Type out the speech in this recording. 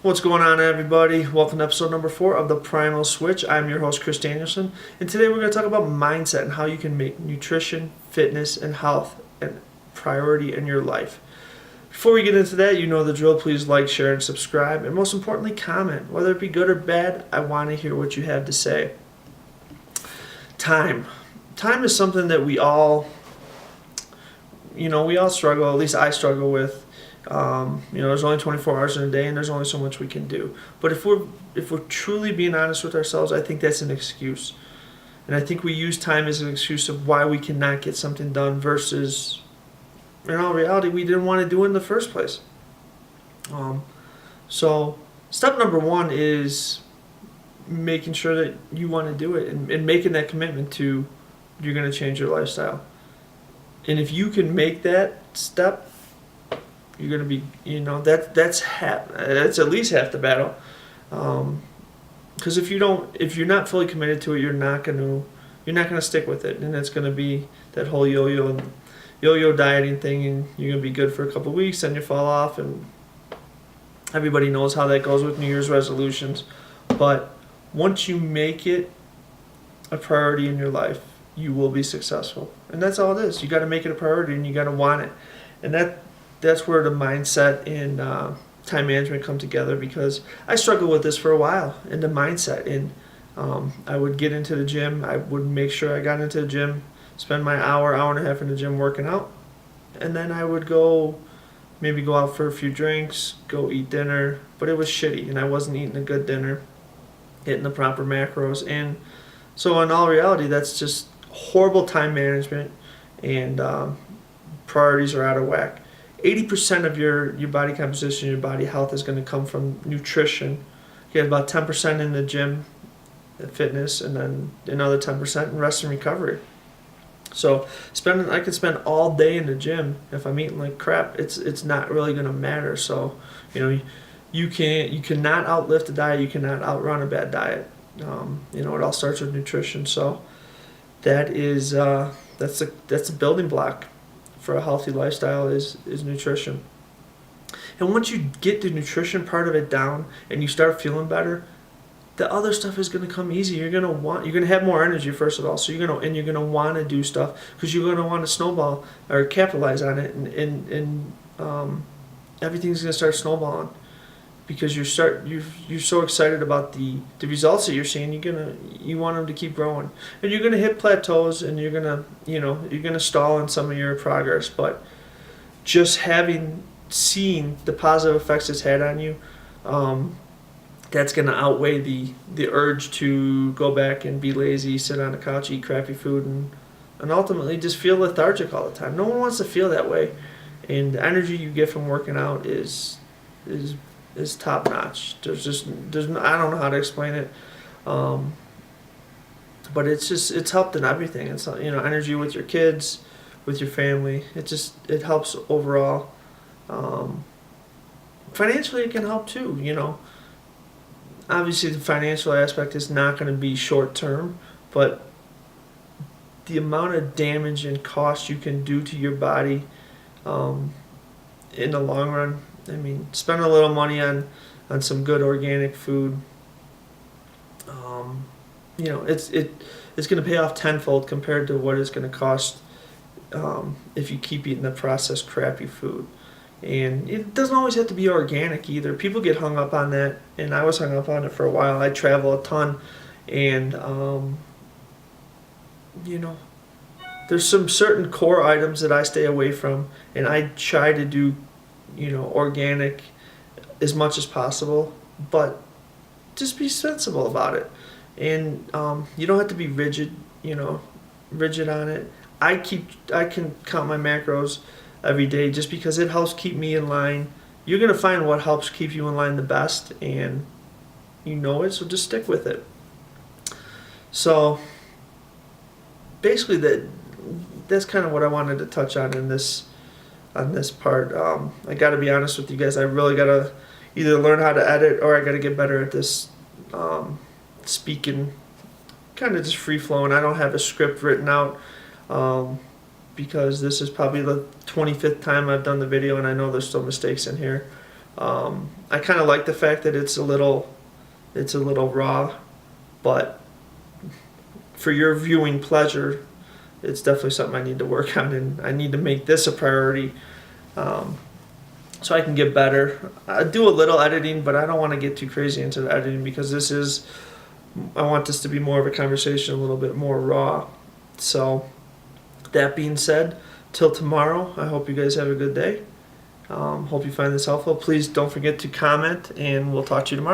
What's going on, everybody? Welcome to episode number 4 of the Primal Switch. I'm your host, Chris Danielson, and today we're going to talk about mindset and how you can make nutrition, fitness, and health a priority in your life. Before we get into that, you know the drill. Please like, share, and subscribe, and most importantly, comment. Whether it be good or bad, I want to hear what you have to say. Time is something that we all struggle, at least I struggle with. There's only 24 hours in a day, and there's only so much we can do. But if we're truly being honest with ourselves, I think that's an excuse. And I think we use time as an excuse of why we cannot get something done versus, in all reality, we didn't want to do it in the first place. So step number 1 is making sure that you want to do it and making that commitment to you're going to change your lifestyle. And if you can make that step, you're going to be, that's at least half the battle. Because if you're not fully committed to it, you're not going to stick with it, and it's going to be that whole yo-yo dieting thing, and you're going to be good for a couple of weeks, then you fall off, and everybody knows how that goes with New Year's resolutions. But once you make it a priority in your life, you will be successful, and that's all it is. You got to make it a priority, and you got to want it, and that's where the mindset and time management come together, because I struggled with this for a while in the mindset. And I would get into the gym. I would make sure I got into the gym, spend my hour and a half in the gym working out, and then I would maybe go out for a few drinks, go eat dinner, but it was shitty, and I wasn't eating a good dinner, hitting the proper macros. And so in all reality, that's just horrible time management, and priorities are out of whack. 80% of your body composition, your body health is going to come from nutrition. You have about 10% in the gym, fitness, and then another 10% in rest and recovery. So I could spend all day in the gym. If I'm eating like crap, it's not really going to matter. So you cannot outlift a diet. You cannot outrun a bad diet. It all starts with nutrition. So that's a building block for a healthy lifestyle is nutrition. And once you get the nutrition part of it down and you start feeling better, the other stuff is going to come easy. You're going to have more energy, first of all. So you're going to want to do stuff because you're going to want to snowball or capitalize on it, and everything's going to start snowballing because you're so excited about the results that you're seeing. You want them to keep growing, and you're gonna hit plateaus, and you're gonna stall in some of your progress. But just seen the positive effects it's had on you, that's gonna outweigh the urge to go back and be lazy, sit on the couch, eat crappy food, and ultimately just feel lethargic all the time. No one wants to feel that way, and the energy you get from working out is top notch. I don't know how to explain it, but it's helped in everything. It's energy with your kids, with your family. It helps overall. Financially, it can help too. Obviously the financial aspect is not going to be short term, but the amount of damage and cost you can do to your body in the long run. I mean, spend a little money on some good organic food. It's going to pay off tenfold compared to what it's going to cost if you keep eating the processed crappy food. And it doesn't always have to be organic either. People get hung up on that, and I was hung up on it for a while. I travel a ton, and there's some certain core items that I stay away from, and I try to do organic as much as possible, but just be sensible about it. And you don't have to be rigid on it. I can count my macros every day just because it helps keep me in line. You're going to find what helps keep you in line the best, and so just stick with it. So basically that's kind of what I wanted to touch on in this part. I got to be honest with you guys. I really got to either learn how to edit, or I got to get better at this speaking, kind of just free flowing. I don't have a script written out because this is probably the 25th time I've done the video, and I know there's still mistakes in here. I kind of like the fact that it's a little raw, but for your viewing pleasure, it's definitely something I need to work on, and I need to make this a priority, so I can get better. I do a little editing, but I don't want to get too crazy into the editing because I want this to be more of a conversation, a little bit more raw. So, that being said, till tomorrow, I hope you guys have a good day. Hope you find this helpful. Please don't forget to comment, and we'll talk to you tomorrow.